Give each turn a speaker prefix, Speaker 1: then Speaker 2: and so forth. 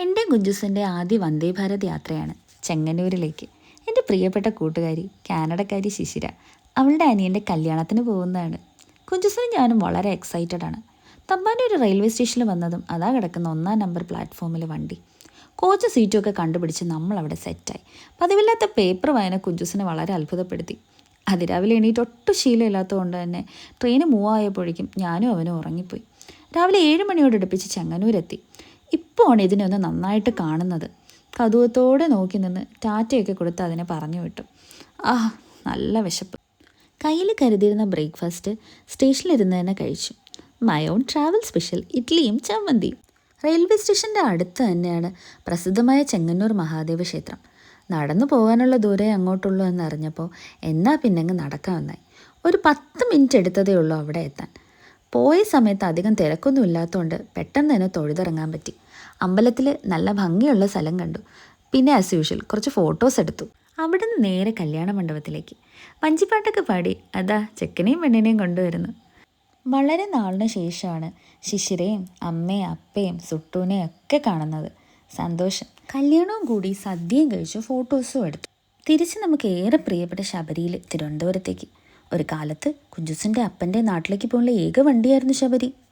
Speaker 1: എൻ്റെ കുഞ്ചുസിൻ്റെ ആദ്യ വന്ദേ ഭാരത് യാത്രയാണ് ചെങ്ങന്നൂരിലേക്ക്. എൻ്റെ പ്രിയപ്പെട്ട കൂട്ടുകാരി കാനഡക്കാരി ശിശിര അവളുടെ അനിയൻ്റെ കല്യാണത്തിന് പോകുന്നതാണ്. കുഞ്ചുസിനും ഞാനും വളരെ എക്സൈറ്റഡ് ആണ്. തമ്പാനൂർ റെയിൽവേ സ്റ്റേഷനിൽ വന്നതും അതാ കിടക്കുന്ന 1-ാം നമ്പർ പ്ലാറ്റ്ഫോമിൽ വണ്ടി. കോച്ച് സീറ്റുമൊക്കെ കണ്ടുപിടിച്ച് നമ്മളവിടെ സെറ്റായി. പതിവില്ലാത്ത പേപ്പർ വായന കുഞ്ചുസിനെ വളരെ അത്ഭുതപ്പെടുത്തി. അതിരാവിലെ എണീറ്റ് ഒട്ടും ശീലമില്ലാത്തതുകൊണ്ട് തന്നെ ട്രെയിൻ മൂവ് ആയപ്പോഴേക്കും ഞാനും അവനും ഉറങ്ങിപ്പോയി. രാവിലെ 7 മണിയോട് അടുപ്പിച്ച് ചെങ്ങന്നൂരെത്തി. ഇപ്പോഴാണ് ഇതിനൊന്ന് നന്നായിട്ട് കാണുന്നത്. കൗതുകത്തോടെ നോക്കി നിന്ന് ടാറ്റയൊക്കെ കൊടുത്ത് അതിനെ പറഞ്ഞു വിട്ടു. നല്ല വിശപ്പ്. കയ്യിൽ കരുതിയിരുന്ന ബ്രേക്ക്ഫാസ്റ്റ് സ്റ്റേഷനിലിരുന്ന് തന്നെ കഴിച്ചു. മൈ ഓൺ ട്രാവൽ സ്പെഷ്യൽ ഇഡ്ഡലിയും ചമ്മന്തിയും. റെയിൽവേ സ്റ്റേഷൻ്റെ അടുത്ത് തന്നെയാണ് പ്രസിദ്ധമായ ചെങ്ങന്നൂർ മഹാദേവ ക്ഷേത്രം. നടന്നു പോകാനുള്ള ദൂരേ അങ്ങോട്ടുള്ളൂ എന്നറിഞ്ഞപ്പോൾ എന്നാൽ പിന്നെങ്ങ് നടക്കാമെന്നായി. ഒരു 10 മിനിറ്റ് എടുത്തതേ ഉള്ളൂ അവിടെ എത്താൻ. പോയ സമയത്ത് അധികം തിരക്കൊന്നും ഇല്ലാത്തതുകൊണ്ട് പെട്ടെന്ന് തന്നെ തൊഴുതിറങ്ങാൻ പറ്റി. അമ്പലത്തിൽ നല്ല ഭംഗിയുള്ള സ്ഥലം കണ്ടു. പിന്നെ ആസ് യൂഷ്വൽ കുറച്ച് ഫോട്ടോസ് എടുത്തു. അവിടെ നിന്ന് നേരെ കല്യാണ മണ്ഡപത്തിലേക്ക്. വഞ്ചിപ്പാട്ടൊക്കെ പാടി അതാ ചെക്കനെയും പെണ്ണിനെയും കൊണ്ടുവരുന്നു. വളരെ നാളിന് ശേഷമാണ് ശിശിരയും അമ്മയും അപ്പയും സുട്ടൂനെയും ഒക്കെ കാണുന്നത്. സന്തോഷം. കല്യാണവും കൂടി സദ്യയും കഴിച്ചു ഫോട്ടോസും എടുത്തു. തിരിച്ച് നമുക്ക് ഏറെ പ്രിയപ്പെട്ട ശബരിയിൽ തിരുവനന്തപുരത്തേക്ക്. ഒരു കാലത്ത് കുഞ്ചുസിൻ്റെ അപ്പൻ്റെ നാട്ടിലേക്ക് പോകാനുള്ള ഏക വണ്ടിയായിരുന്നു ശബരി.